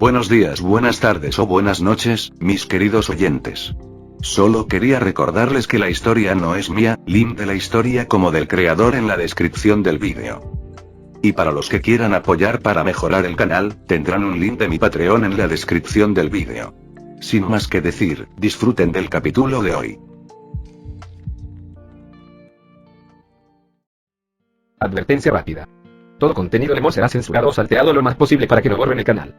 Buenos días, buenas tardes o buenas noches, mis queridos oyentes. Solo quería recordarles que la historia no es mía, link de la historia como del creador en la descripción del vídeo. Y para los que quieran apoyar para mejorar el canal, tendrán un link de mi Patreon en la descripción del vídeo. Sin más que decir, disfruten del capítulo de hoy. Advertencia rápida. Todo contenido de humor será censurado o salteado lo más posible para que no borren el canal.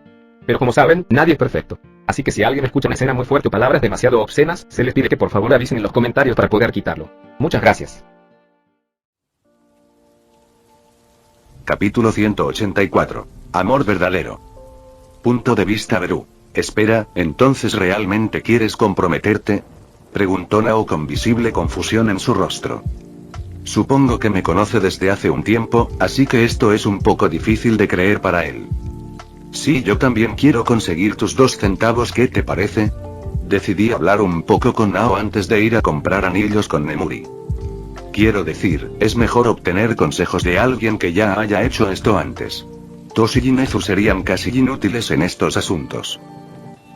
Pero como saben, nadie es perfecto. Así que si alguien escucha una escena muy fuerte o palabras demasiado obscenas, se les pide que por favor avisen en los comentarios para poder quitarlo. Muchas gracias. Capítulo 184. Amor verdadero. Punto de vista Beru. Espera, ¿entonces realmente quieres comprometerte? Preguntó Nao con visible confusión en su rostro. Supongo que me conoce desde hace un tiempo, así que esto es un poco difícil de creer para él. Sí, yo también quiero conseguir tus 2 centavos, ¿qué te parece? Decidí hablar un poco con Nao antes de ir a comprar anillos con Nemuri. Quiero decir, es mejor obtener consejos de alguien que ya haya hecho esto antes. Toshi y Nezu serían casi inútiles en estos asuntos.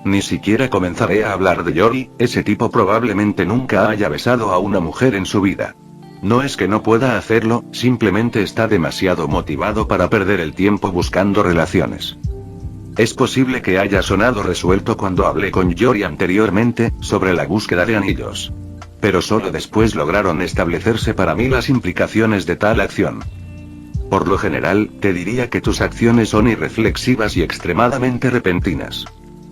Ni siquiera comenzaré a hablar de Yori, ese tipo probablemente nunca haya besado a una mujer en su vida. No es que no pueda hacerlo, simplemente está demasiado motivado para perder el tiempo buscando relaciones. Es posible que haya sonado resuelto cuando hablé con Yori anteriormente, sobre la búsqueda de anillos. Pero solo después lograron establecerse para mí las implicaciones de tal acción. Por lo general, te diría que tus acciones son irreflexivas y extremadamente repentinas.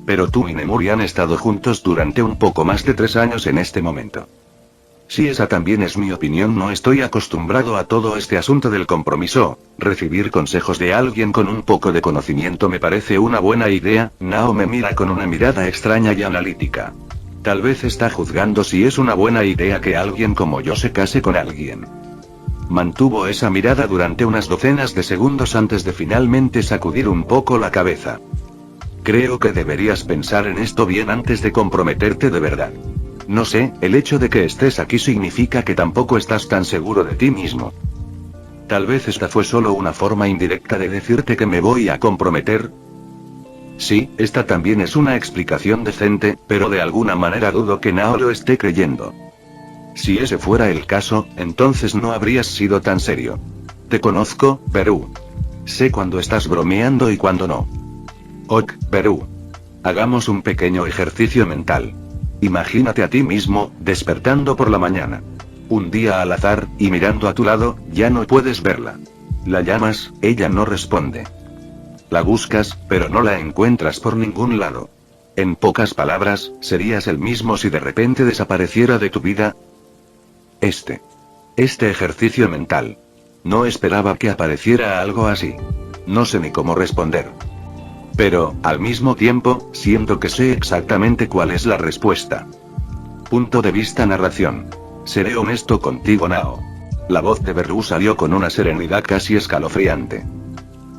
Pero tú y Nemuri han estado juntos durante un poco más de 3 años en este momento. Si esa también es mi opinión, no estoy acostumbrado a todo este asunto del compromiso. Recibir consejos de alguien con un poco de conocimiento me parece una buena idea. Nao me mira con una mirada extraña y analítica. Tal vez está juzgando si es una buena idea que alguien como yo se case con alguien. Mantuvo esa mirada durante unas docenas de segundos antes de finalmente sacudir un poco la cabeza. Creo que deberías pensar en esto bien antes de comprometerte de verdad. No sé, el hecho de que estés aquí significa que tampoco estás tan seguro de ti mismo. Tal vez esta fue solo una forma indirecta de decirte que me voy a comprometer. Sí, esta también es una explicación decente, pero de alguna manera dudo que Nao lo esté creyendo. Si ese fuera el caso, entonces no habrías sido tan serio. Te conozco, Beru. Sé cuando estás bromeando y cuando no. Ok, Beru. Hagamos un pequeño ejercicio mental. Imagínate a ti mismo, despertando por la mañana. Un día al azar, y mirando a tu lado, ya no puedes verla. La llamas, ella no responde. La buscas, pero no la encuentras por ningún lado. En pocas palabras, ¿serías el mismo si de repente desapareciera de tu vida? Este ejercicio mental. No esperaba que apareciera algo así. No sé ni cómo responder. Pero, al mismo tiempo, siento que sé exactamente cuál es la respuesta. Punto de vista narración. Seré honesto contigo, Nao. La voz de Beru salió con una serenidad casi escalofriante.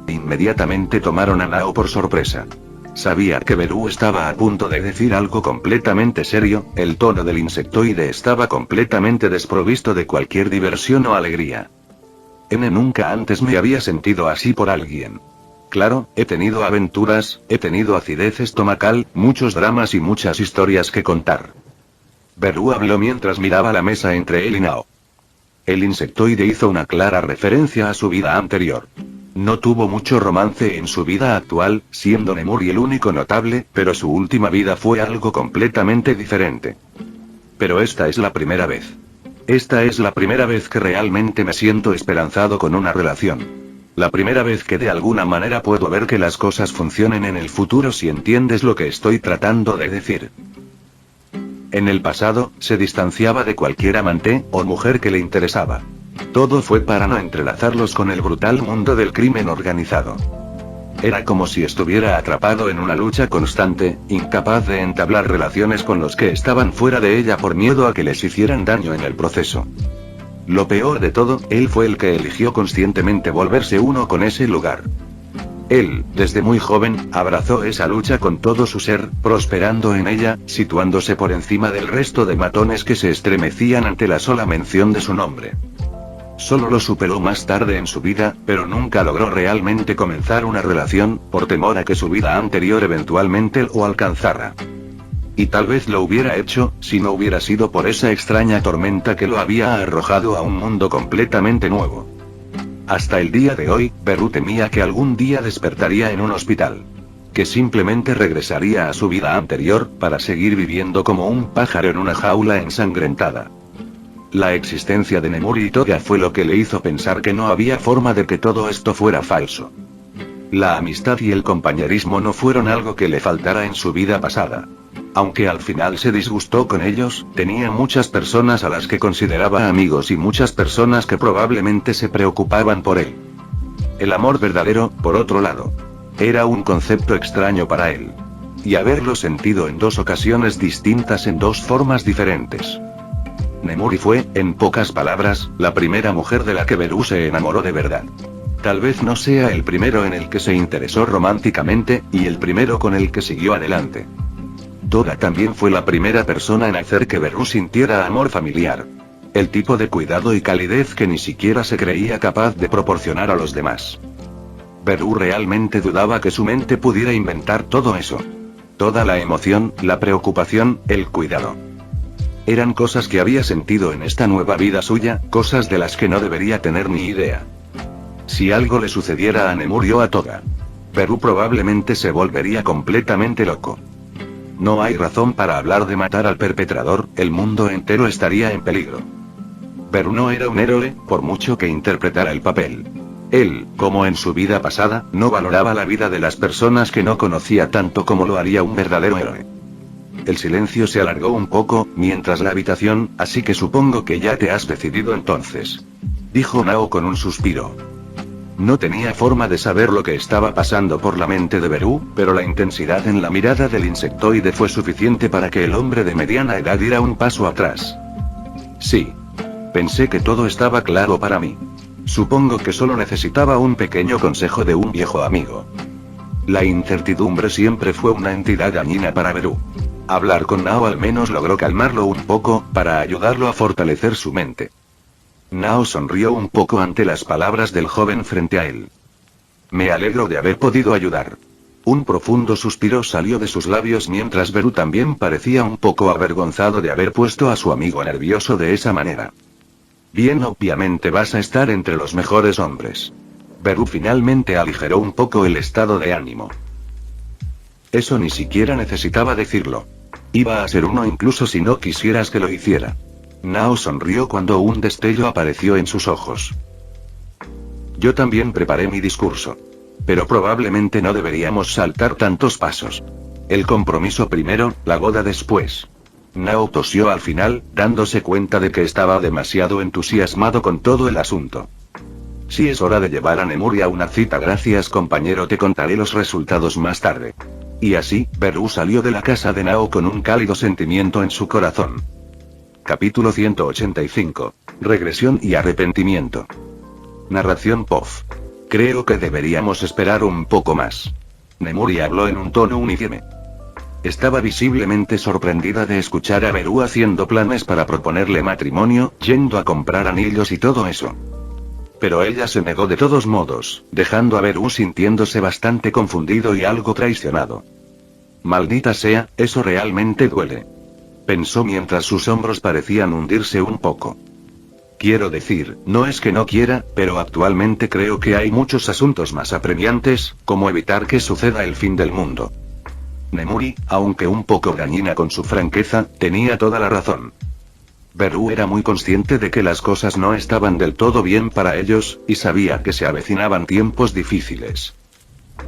Inmediatamente tomaron a Nao por sorpresa. Sabía que Beru estaba a punto de decir algo completamente serio, el tono del insectoide estaba completamente desprovisto de cualquier diversión o alegría. Nunca antes me había sentido así por alguien. Claro, he tenido aventuras, he tenido acidez estomacal, muchos dramas y muchas historias que contar. Beru habló mientras miraba la mesa entre él y Nao. El insectoide hizo una clara referencia a su vida anterior. No tuvo mucho romance en su vida actual, siendo Nemuri el único notable, pero su última vida fue algo completamente diferente. Pero esta es la primera vez. Esta es la primera vez que realmente me siento esperanzado con una relación. La primera vez que de alguna manera puedo ver que las cosas funcionen en el futuro, si entiendes lo que estoy tratando de decir. En el pasado, se distanciaba de cualquier amante o mujer que le interesaba. Todo fue para no entrelazarlos con el brutal mundo del crimen organizado. Era como si estuviera atrapado en una lucha constante, incapaz de entablar relaciones con los que estaban fuera de ella por miedo a que les hicieran daño en el proceso. Lo peor de todo, él fue el que eligió conscientemente volverse uno con ese lugar. Él, desde muy joven, abrazó esa lucha con todo su ser, prosperando en ella, situándose por encima del resto de matones que se estremecían ante la sola mención de su nombre. Solo lo superó más tarde en su vida, pero nunca logró realmente comenzar una relación, por temor a que su vida anterior eventualmente lo alcanzara. Y tal vez lo hubiera hecho, si no hubiera sido por esa extraña tormenta que lo había arrojado a un mundo completamente nuevo. Hasta el día de hoy, Beru temía que algún día despertaría en un hospital. Que simplemente regresaría a su vida anterior, para seguir viviendo como un pájaro en una jaula ensangrentada. La existencia de Nemuri y Toga fue lo que le hizo pensar que no había forma de que todo esto fuera falso. La amistad y el compañerismo no fueron algo que le faltara en su vida pasada. Aunque al final se disgustó con ellos, tenía muchas personas a las que consideraba amigos y muchas personas que probablemente se preocupaban por él. El amor verdadero, por otro lado, era un concepto extraño para él. Y haberlo sentido en dos ocasiones distintas en dos formas diferentes. Nemuri fue, en pocas palabras, la primera mujer de la que Beru se enamoró de verdad. Tal vez no sea el primero en el que se interesó románticamente, y el primero con el que siguió adelante. Toga también fue la primera persona en hacer que Beru sintiera amor familiar. El tipo de cuidado y calidez que ni siquiera se creía capaz de proporcionar a los demás. Beru realmente dudaba que su mente pudiera inventar todo eso. Toda la emoción, la preocupación, el cuidado. Eran cosas que había sentido en esta nueva vida suya, cosas de las que no debería tener ni idea. Si algo le sucediera a Nemuri o a Toga, Beru probablemente se volvería completamente loco. No hay razón para hablar de matar al perpetrador, el mundo entero estaría en peligro. Beru no era un héroe, por mucho que interpretara el papel. Él, como en su vida pasada, no valoraba la vida de las personas que no conocía tanto como lo haría un verdadero héroe. El silencio se alargó un poco, mientras la habitación, así que supongo que ya te has decidido entonces. Dijo Nao con un suspiro. No tenía forma de saber lo que estaba pasando por la mente de Beru, pero la intensidad en la mirada del insectoide fue suficiente para que el hombre de mediana edad diera un paso atrás. Sí. Pensé que todo estaba claro para mí. Supongo que solo necesitaba un pequeño consejo de un viejo amigo. La incertidumbre siempre fue una entidad dañina para Beru. Hablar con Nao al menos logró calmarlo un poco, para ayudarlo a fortalecer su mente. Nao sonrió un poco ante las palabras del joven frente a él. Me alegro de haber podido ayudar. Un profundo suspiro salió de sus labios mientras Beru también parecía un poco avergonzado de haber puesto a su amigo nervioso de esa manera. Bien, obviamente vas a estar entre los mejores hombres. Beru finalmente aligeró un poco el estado de ánimo. Eso ni siquiera necesitaba decirlo. Iba a ser uno incluso si no quisieras que lo hiciera. Nao sonrió cuando un destello apareció en sus ojos. Yo también preparé mi discurso. Pero probablemente no deberíamos saltar tantos pasos. El compromiso primero, la boda después. Nao tosió al final, dándose cuenta de que estaba demasiado entusiasmado con todo el asunto. Si es hora de llevar a Nemuri a una cita, gracias compañero, te contaré los resultados más tarde. Y así, Beru salió de la casa de Nao con un cálido sentimiento en su corazón. Capítulo 185. Regresión y arrepentimiento. Narración POF. Creo que deberíamos esperar un poco más. Nemuri habló en un tono uniforme. Estaba visiblemente sorprendida de escuchar a Beru haciendo planes para proponerle matrimonio, yendo a comprar anillos y todo eso. Pero ella se negó de todos modos, dejando a Beru sintiéndose bastante confundido y algo traicionado. Maldita sea, eso realmente duele. Pensó mientras sus hombros parecían hundirse un poco. Quiero decir, no es que no quiera, pero actualmente creo que hay muchos asuntos más apremiantes, como evitar que suceda el fin del mundo. Nemuri, aunque un poco dañina con su franqueza, tenía toda la razón. Beru era muy consciente de que las cosas no estaban del todo bien para ellos, y sabía que se avecinaban tiempos difíciles.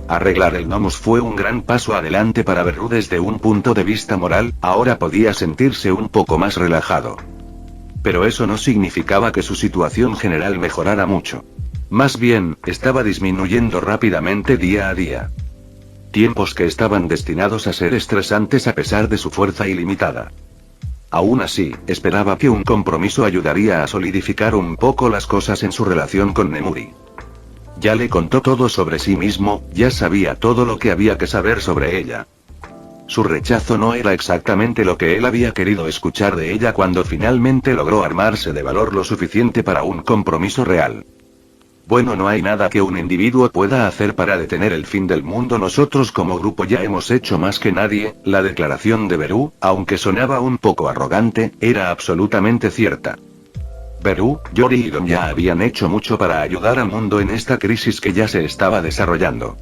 Arreglar el Nomus fue un gran paso adelante para Beru desde un punto de vista moral, ahora podía sentirse un poco más relajado. Pero eso no significaba que su situación general mejorara mucho. Más bien, estaba disminuyendo rápidamente día a día. Tiempos que estaban destinados a ser estresantes a pesar de su fuerza ilimitada. Aún así, esperaba que un compromiso ayudaría a solidificar un poco las cosas en su relación con Nemuri. Ya le contó todo sobre sí mismo, ya sabía todo lo que había que saber sobre ella. Su rechazo no era exactamente lo que él había querido escuchar de ella cuando finalmente logró armarse de valor lo suficiente para un compromiso real. Bueno, no hay nada que un individuo pueda hacer para detener el fin del mundo. Nosotros como grupo ya hemos hecho más que nadie. La declaración de Beru, aunque sonaba un poco arrogante, era absolutamente cierta. Beru, Yori y Don ya habían hecho mucho para ayudar al mundo en esta crisis que ya se estaba desarrollando.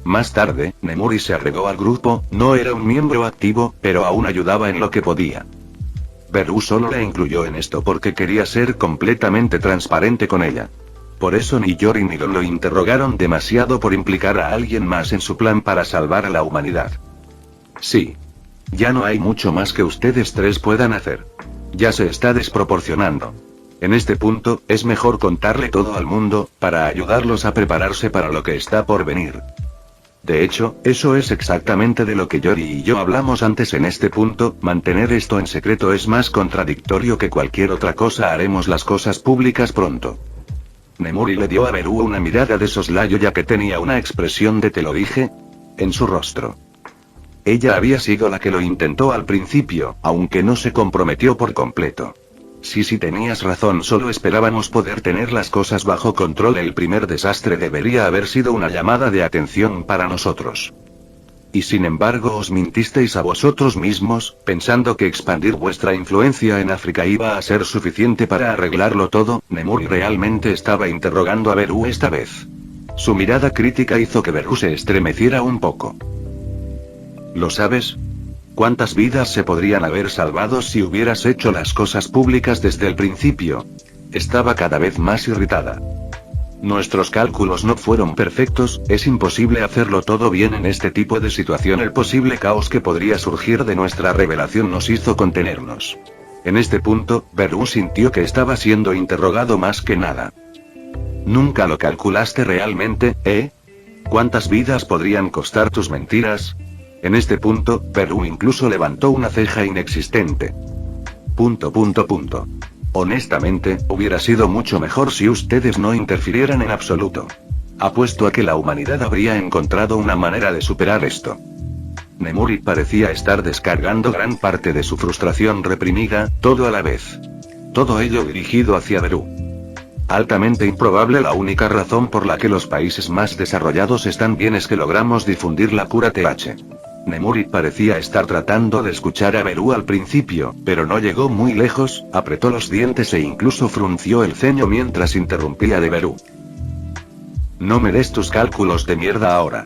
Más tarde, Nemuri se agregó al grupo, no era un miembro activo, pero aún ayudaba en lo que podía. Beru solo la incluyó en esto porque quería ser completamente transparente con ella. Por eso ni Yori ni Don lo interrogaron demasiado por implicar a alguien más en su plan para salvar a la humanidad. Sí. Ya no hay mucho más que ustedes tres puedan hacer. Ya se está desproporcionando. En este punto, es mejor contarle todo al mundo, para ayudarlos a prepararse para lo que está por venir. De hecho, eso es exactamente de lo que Yori y yo hablamos antes en este punto. Mantener esto en secreto es más contradictorio que cualquier otra cosa. Haremos las cosas públicas pronto. Nemuri le dio a Beru una mirada de soslayo ya que tenía una expresión de "te lo dije" en su rostro. Ella había sido la que lo intentó al principio, aunque no se comprometió por completo. Sí, tenías razón, solo esperábamos poder tener las cosas bajo control. El primer desastre debería haber sido una llamada de atención para nosotros. Y sin embargo os mintisteis a vosotros mismos, pensando que expandir vuestra influencia en África iba a ser suficiente para arreglarlo todo. Nemuri realmente estaba interrogando a Beru esta vez. Su mirada crítica hizo que Beru se estremeciera un poco. ¿Lo sabes? ¿Cuántas vidas se podrían haber salvado si hubieras hecho las cosas públicas desde el principio? Estaba cada vez más irritada. Nuestros cálculos no fueron perfectos, es imposible hacerlo todo bien en este tipo de situación. El posible caos que podría surgir de nuestra revelación nos hizo contenernos. En este punto, Beru sintió que estaba siendo interrogado más que nada. ¿Nunca lo calculaste realmente, eh? ¿Cuántas vidas podrían costar tus mentiras? En este punto, Beru incluso levantó una ceja inexistente. Honestamente, hubiera sido mucho mejor si ustedes no interfirieran en absoluto. Apuesto a que la humanidad habría encontrado una manera de superar esto. Nemuri parecía estar descargando gran parte de su frustración reprimida, todo a la vez. Todo ello dirigido hacia Beru. Altamente improbable. La única razón por la que los países más desarrollados están bien es que logramos difundir la cura TH. Nemuri parecía estar tratando de escuchar a Beru al principio, pero no llegó muy lejos, apretó los dientes e incluso frunció el ceño mientras interrumpía de Beru. No me des tus cálculos de mierda ahora.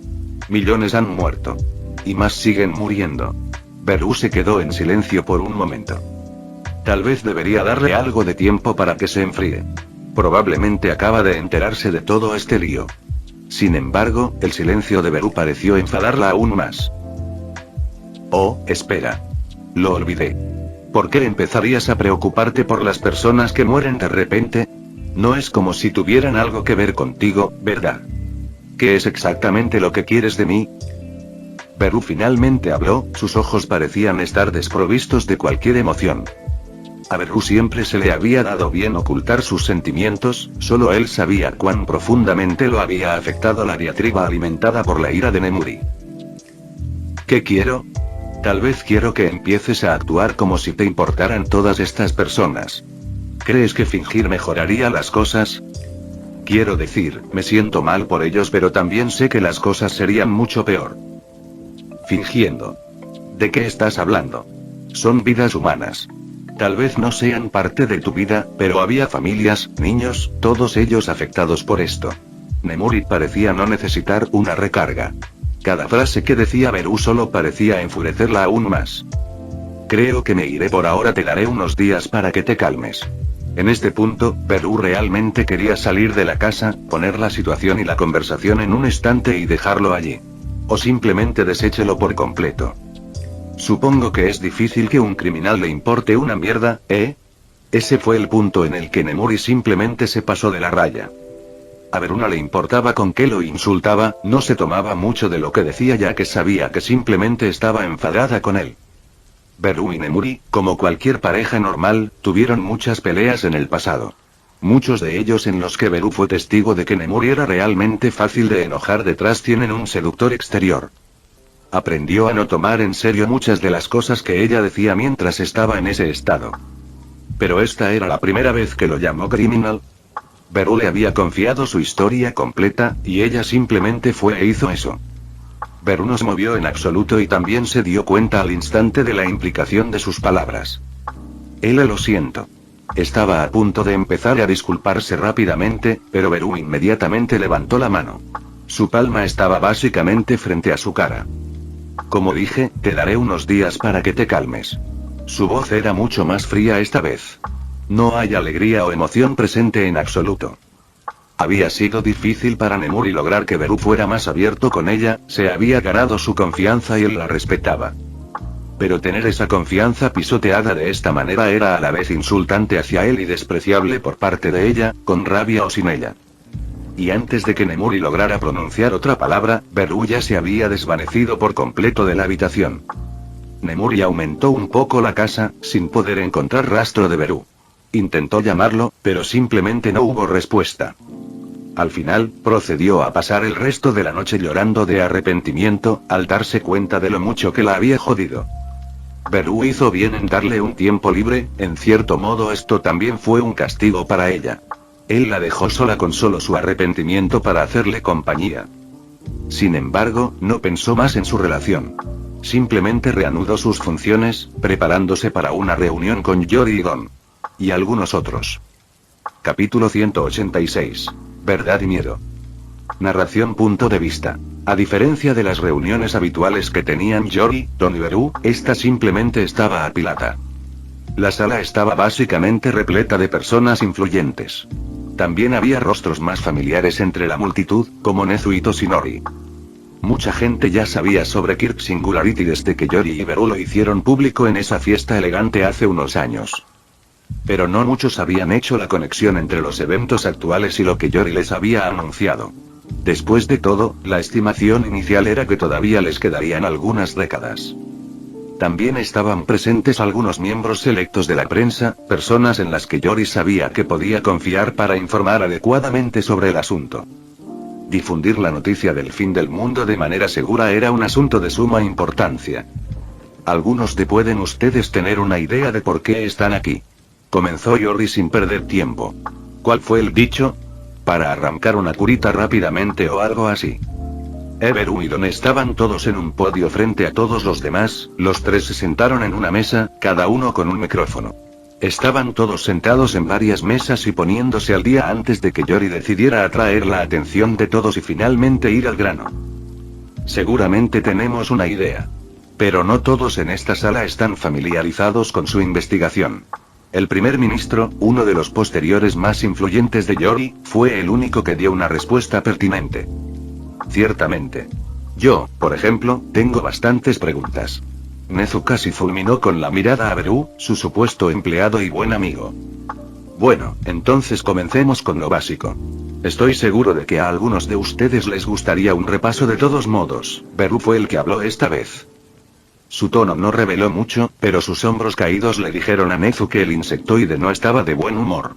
Millones han muerto. Y más siguen muriendo. Beru se quedó en silencio por un momento. Tal vez debería darle algo de tiempo para que se enfríe. Probablemente acaba de enterarse de todo este lío. Sin embargo, el silencio de Beru pareció enfadarla aún más. Oh, espera. Lo olvidé. ¿Por qué empezarías a preocuparte por las personas que mueren de repente? No es como si tuvieran algo que ver contigo, ¿verdad? ¿Qué es exactamente lo que quieres de mí? Beru finalmente habló, sus ojos parecían estar desprovistos de cualquier emoción. A Beru siempre se le había dado bien ocultar sus sentimientos, solo él sabía cuán profundamente lo había afectado la diatriba alimentada por la ira de Nemuri. ¿Qué quiero? Tal vez quiero que empieces a actuar como si te importaran todas estas personas. ¿Crees que fingir mejoraría las cosas? Quiero decir, me siento mal por ellos, pero también sé que las cosas serían mucho peor. Fingiendo. ¿De qué estás hablando? Son vidas humanas. Tal vez no sean parte de tu vida, pero había familias, niños, todos ellos afectados por esto. Nemuri parecía no necesitar una recarga. Cada frase que decía Beru solo parecía enfurecerla aún más. Creo que me iré por ahora, te daré unos días para que te calmes. En este punto, Beru realmente quería salir de la casa, poner la situación y la conversación en un estante y dejarlo allí. O simplemente deséchelo por completo. Supongo que es difícil que un criminal le importe una mierda, ¿eh? Ese fue el punto en el que Nemuri simplemente se pasó de la raya. A Beru no le importaba con qué lo insultaba, no se tomaba mucho de lo que decía ya que sabía que simplemente estaba enfadada con él. Beru y Nemuri, como cualquier pareja normal, tuvieron muchas peleas en el pasado. Muchos de ellos en los que Beru fue testigo de que Nemuri era realmente fácil de enojar detrás tienen un seductor exterior. Aprendió a no tomar en serio muchas de las cosas que ella decía mientras estaba en ese estado. Pero esta era la primera vez que lo llamó criminal. Beru le había confiado su historia completa, y ella simplemente fue e hizo eso. Beru no se movió en absoluto y también se dio cuenta al instante de la implicación de sus palabras. Lo siento. Estaba a punto de empezar a disculparse rápidamente, pero Beru inmediatamente levantó la mano. Su palma estaba básicamente frente a su cara. Como dije, te daré unos días para que te calmes. Su voz era mucho más fría esta vez. No hay alegría o emoción presente en absoluto. Había sido difícil para Nemuri lograr que Beru fuera más abierto con ella, se había ganado su confianza y él la respetaba. Pero tener esa confianza pisoteada de esta manera era a la vez insultante hacia él y despreciable por parte de ella, con rabia o sin ella. Y antes de que Nemuri lograra pronunciar otra palabra, Beru ya se había desvanecido por completo de la habitación. Nemuri aumentó un poco la casa, sin poder encontrar rastro de Beru. Intentó llamarlo, pero simplemente no hubo respuesta. Al final, procedió a pasar el resto de la noche llorando de arrepentimiento, al darse cuenta de lo mucho que la había jodido. Beru hizo bien en darle un tiempo libre, en cierto modo esto también fue un castigo para ella. Él la dejó sola con solo su arrepentimiento para hacerle compañía. Sin embargo, no pensó más en su relación. Simplemente reanudó sus funciones, preparándose para una reunión con Yori y Gon. Y algunos otros. Capítulo 186. Verdad y miedo. Narración. Punto de vista. A diferencia de las reuniones habituales que tenían Yori, Don y Beru, esta simplemente estaba apilada. La sala estaba básicamente repleta de personas influyentes. También había rostros más familiares entre la multitud, como Nezu y Toshinori. Mucha gente ya sabía sobre Kirk Singularity desde que Yori y Beru lo hicieron público en esa fiesta elegante hace unos años. Pero no muchos habían hecho la conexión entre los eventos actuales y lo que Yori les había anunciado. Después de todo, la estimación inicial era que todavía les quedarían algunas décadas. También estaban presentes algunos miembros selectos de la prensa, personas en las que Yori sabía que podía confiar para informar adecuadamente sobre el asunto. Difundir la noticia del fin del mundo de manera segura era un asunto de suma importancia. Algunos de pueden ustedes tener una idea de por qué están aquí. Comenzó Yori sin perder tiempo. ¿Cuál fue el dicho? Para arrancar una curita rápidamente o algo así. Beru y Don estaban todos en un podio frente a todos los demás, los tres se sentaron en una mesa, cada uno con un micrófono. Estaban todos sentados en varias mesas y poniéndose al día antes de que Yori decidiera atraer la atención de todos y finalmente ir al grano. Seguramente tenemos una idea. Pero no todos en esta sala están familiarizados con su investigación. El primer ministro, uno de los posteriores más influyentes de Yori, fue el único que dio una respuesta pertinente. Ciertamente. Yo, por ejemplo, tengo bastantes preguntas. Nezu casi fulminó con la mirada a Beru, su supuesto empleado y buen amigo. Bueno, entonces comencemos con lo básico. Estoy seguro de que a algunos de ustedes les gustaría un repaso de todos modos. Beru fue el que habló esta vez. Su tono no reveló mucho, pero sus hombros caídos le dijeron a Nezu que el insectoide no estaba de buen humor.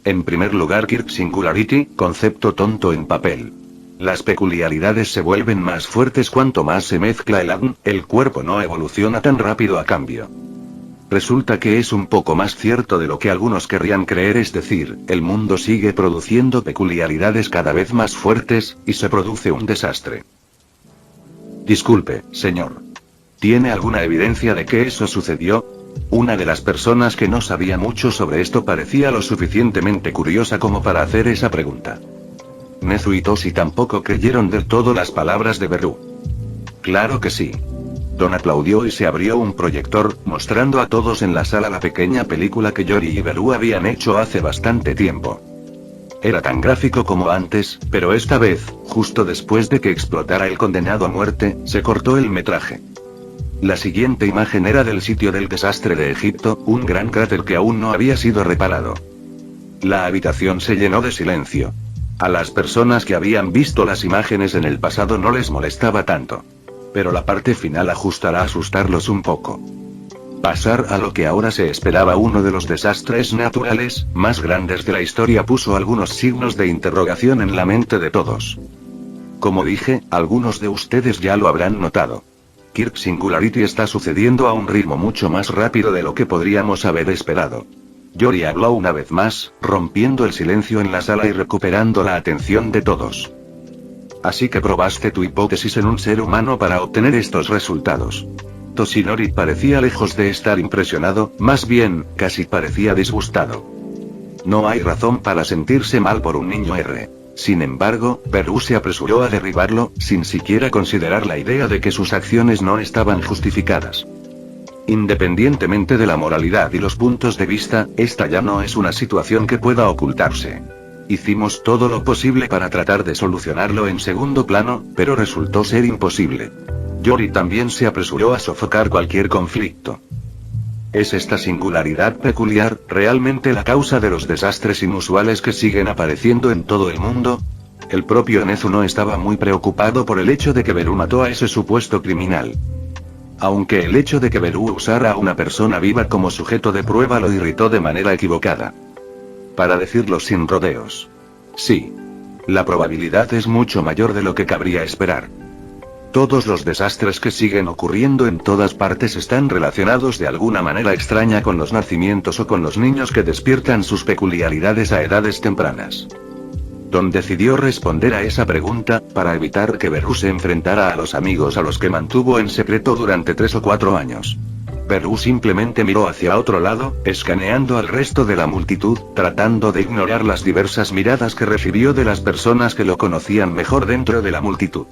En primer lugar, Kirk Singularity, concepto tonto en papel. Las peculiaridades se vuelven más fuertes cuanto más se mezcla el ADN, el cuerpo no evoluciona tan rápido a cambio. Resulta que es un poco más cierto de lo que algunos querrían creer, es decir, el mundo sigue produciendo peculiaridades cada vez más fuertes, y se produce un desastre. Disculpe, señor. ¿Tiene alguna evidencia de que eso sucedió? Una de las personas que no sabía mucho sobre esto parecía lo suficientemente curiosa como para hacer esa pregunta. Nezu y Toshi tampoco creyeron del todo las palabras de Beru. Claro que sí. Don aplaudió y se abrió un proyector, mostrando a todos en la sala la pequeña película que Yori y Beru habían hecho hace bastante tiempo. Era tan gráfico como antes, pero esta vez, justo después de que explotara el condenado a muerte, se cortó el metraje. La siguiente imagen era del sitio del desastre de Egipto, un gran cráter que aún no había sido reparado. La habitación se llenó de silencio. A las personas que habían visto las imágenes en el pasado no les molestaba tanto. Pero la parte final ajustará a asustarlos un poco. Pasar a lo que ahora se esperaba, uno de los desastres naturales más grandes de la historia, puso algunos signos de interrogación en la mente de todos. Como dije, algunos de ustedes ya lo habrán notado. Kirk Singularity está sucediendo a un ritmo mucho más rápido de lo que podríamos haber esperado. Yori habló una vez más, rompiendo el silencio en la sala y recuperando la atención de todos. Así que probaste tu hipótesis en un ser humano para obtener estos resultados. Toshinori parecía lejos de estar impresionado, más bien, casi parecía disgustado. No hay razón para sentirse mal por un niño R. Sin embargo, Beru se apresuró a derribarlo, sin siquiera considerar la idea de que sus acciones no estaban justificadas. Independientemente de la moralidad y los puntos de vista, esta ya no es una situación que pueda ocultarse. Hicimos todo lo posible para tratar de solucionarlo en segundo plano, pero resultó ser imposible. Yori también se apresuró a sofocar cualquier conflicto. ¿Es esta singularidad peculiar realmente la causa de los desastres inusuales que siguen apareciendo en todo el mundo? El propio Nezu no estaba muy preocupado por el hecho de que Beru mató a ese supuesto criminal. Aunque el hecho de que Beru usara a una persona viva como sujeto de prueba lo irritó de manera equivocada. Para decirlo sin rodeos. Sí. La probabilidad es mucho mayor de lo que cabría esperar. Todos los desastres que siguen ocurriendo en todas partes están relacionados de alguna manera extraña con los nacimientos o con los niños que despiertan sus peculiaridades a edades tempranas. Don decidió responder a esa pregunta, para evitar que Beru se enfrentara a los amigos a los que mantuvo en secreto durante 3 o 4 años. Beru simplemente miró hacia otro lado, escaneando al resto de la multitud, tratando de ignorar las diversas miradas que recibió de las personas que lo conocían mejor dentro de la multitud.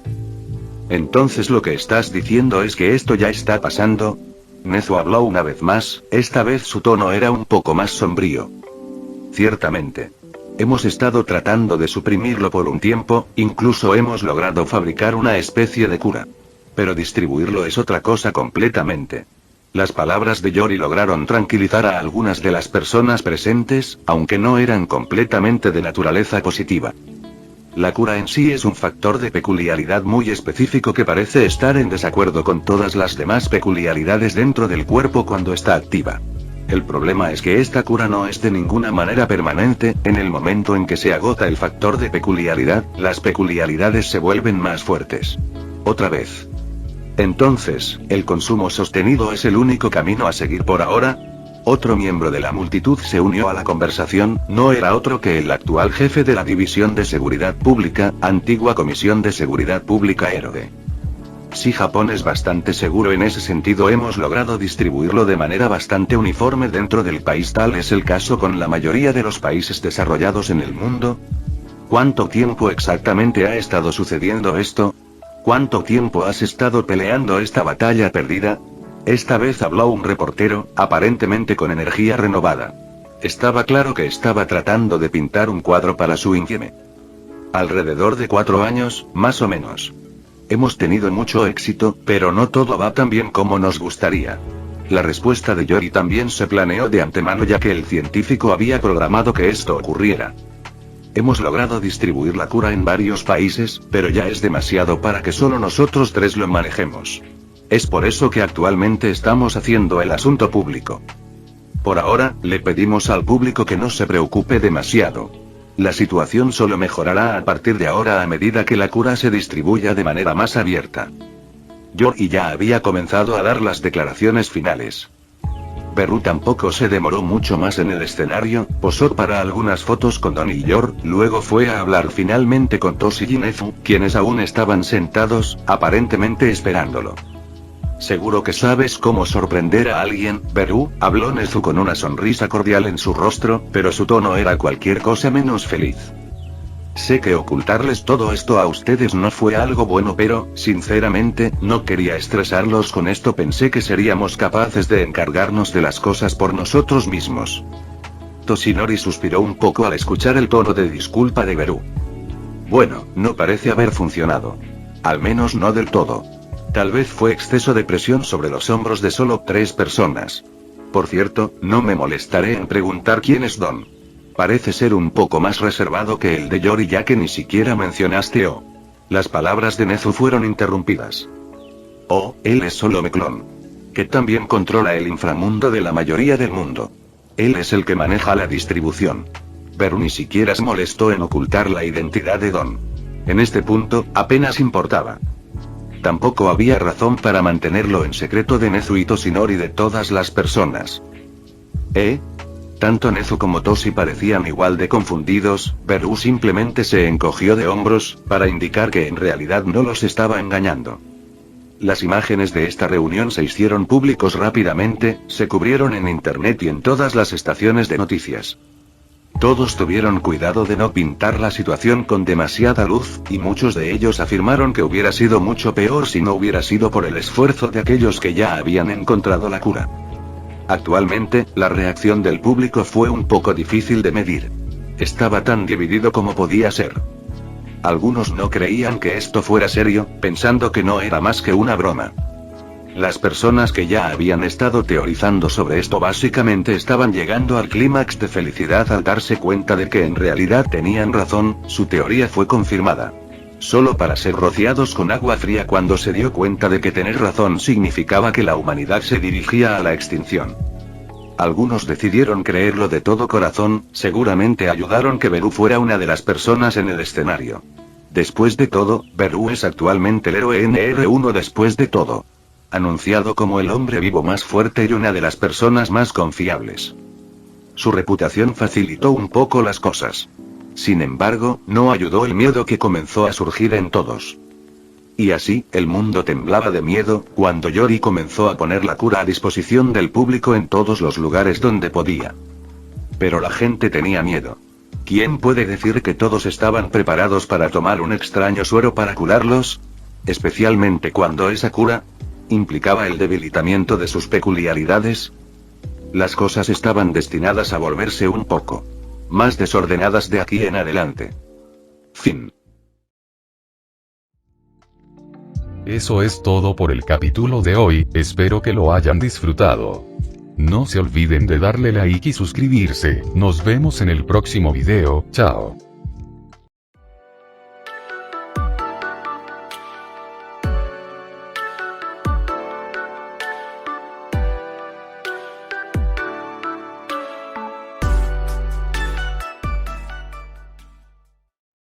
Entonces lo que estás diciendo es que esto ya está pasando. Nezu habló una vez más, esta vez su tono era un poco más sombrío. Ciertamente. Hemos estado tratando de suprimirlo por un tiempo, incluso hemos logrado fabricar una especie de cura. Pero distribuirlo es otra cosa completamente. Las palabras de Yori lograron tranquilizar a algunas de las personas presentes, aunque no eran completamente de naturaleza positiva. La cura en sí es un factor de peculiaridad muy específico que parece estar en desacuerdo con todas las demás peculiaridades dentro del cuerpo cuando está activa. El problema es que esta cura no es de ninguna manera permanente, en el momento en que se agota el factor de peculiaridad, las peculiaridades se vuelven más fuertes. Otra vez. Entonces, ¿el consumo sostenido es el único camino a seguir por ahora? Otro miembro de la multitud se unió a la conversación, no era otro que el actual jefe de la División de Seguridad Pública, antigua Comisión de Seguridad Pública ERODE. Si Japón es bastante seguro en ese sentido, hemos logrado distribuirlo de manera bastante uniforme dentro del país. Tal es el caso con la mayoría de los países desarrollados en el mundo. ¿Cuánto tiempo exactamente ha estado sucediendo esto? ¿Cuánto tiempo has estado peleando esta batalla perdida? Esta vez habló un reportero, aparentemente con energía renovada. Estaba claro que estaba tratando de pintar un cuadro para su infieme. Alrededor de 4 años, más o menos. Hemos tenido mucho éxito, pero no todo va tan bien como nos gustaría. La respuesta de Yori también se planeó de antemano, ya que el científico había programado que esto ocurriera. Hemos logrado distribuir la cura en varios países, pero ya es demasiado para que solo nosotros 3 lo manejemos. Es por eso que actualmente estamos haciendo el asunto público. Por ahora, le pedimos al público que no se preocupe demasiado. La situación solo mejorará a partir de ahora a medida que la cura se distribuya de manera más abierta. Yori ya había comenzado a dar las declaraciones finales. Beru tampoco se demoró mucho más en el escenario, posó para algunas fotos con Don y Yor, luego fue a hablar finalmente con Toshi y Nezu, quienes aún estaban sentados, aparentemente esperándolo. Seguro que sabes cómo sorprender a alguien, Beru, habló Nezu con una sonrisa cordial en su rostro, pero su tono era cualquier cosa menos feliz. Sé que ocultarles todo esto a ustedes no fue algo bueno, pero, sinceramente, no quería estresarlos con esto. Pensé que seríamos capaces de encargarnos de las cosas por nosotros mismos. Toshinori suspiró un poco al escuchar el tono de disculpa de Beru. Bueno, no parece haber funcionado. Al menos no del todo. Tal vez fue exceso de presión sobre los hombros de solo 3 personas. Por cierto, no me molestaré en preguntar quién es Don. Parece ser un poco más reservado que el de Yori, ya que ni siquiera mencionaste O. Las palabras de Nezu fueron interrumpidas. Oh, él es solo Meclón. Que también controla el inframundo de la mayoría del mundo. Él es el que maneja la distribución. Beru ni siquiera se molestó en ocultar la identidad de Don. En este punto, apenas importaba. Tampoco había razón para mantenerlo en secreto de Nezu y Toshinori de todas las personas. Tanto Nezu como Toshi parecían igual de confundidos. Beru simplemente se encogió de hombros, para indicar que en realidad no los estaba engañando. Las imágenes de esta reunión se hicieron públicos rápidamente, se cubrieron en internet y en todas las estaciones de noticias. Todos tuvieron cuidado de no pintar la situación con demasiada luz, y muchos de ellos afirmaron que hubiera sido mucho peor si no hubiera sido por el esfuerzo de aquellos que ya habían encontrado la cura. Actualmente, la reacción del público fue un poco difícil de medir. Estaba tan dividido como podía ser. Algunos no creían que esto fuera serio, pensando que no era más que una broma. Las personas que ya habían estado teorizando sobre esto básicamente estaban llegando al clímax de felicidad al darse cuenta de que en realidad tenían razón. Su teoría fue confirmada. Solo para ser rociados con agua fría cuando se dio cuenta de que tener razón significaba que la humanidad se dirigía a la extinción. Algunos decidieron creerlo de todo corazón, seguramente ayudaron que Beru fuera una de las personas en el escenario. Después de todo, Beru es actualmente el héroe NR1 después de todo. Anunciado como el hombre vivo más fuerte y una de las personas más confiables. Su reputación facilitó un poco las cosas. Sin embargo, no ayudó el miedo que comenzó a surgir en todos. Y así, el mundo temblaba de miedo, cuando Yori comenzó a poner la cura a disposición del público en todos los lugares donde podía. Pero la gente tenía miedo. ¿Quién puede decir que todos estaban preparados para tomar un extraño suero para curarlos? Especialmente cuando esa cura implicaba el debilitamiento de sus peculiaridades. Las cosas estaban destinadas a volverse un poco más desordenadas de aquí en adelante. Fin. Eso es todo por el capítulo de hoy, espero que lo hayan disfrutado. No se olviden de darle like y suscribirse, nos vemos en el próximo video, chao.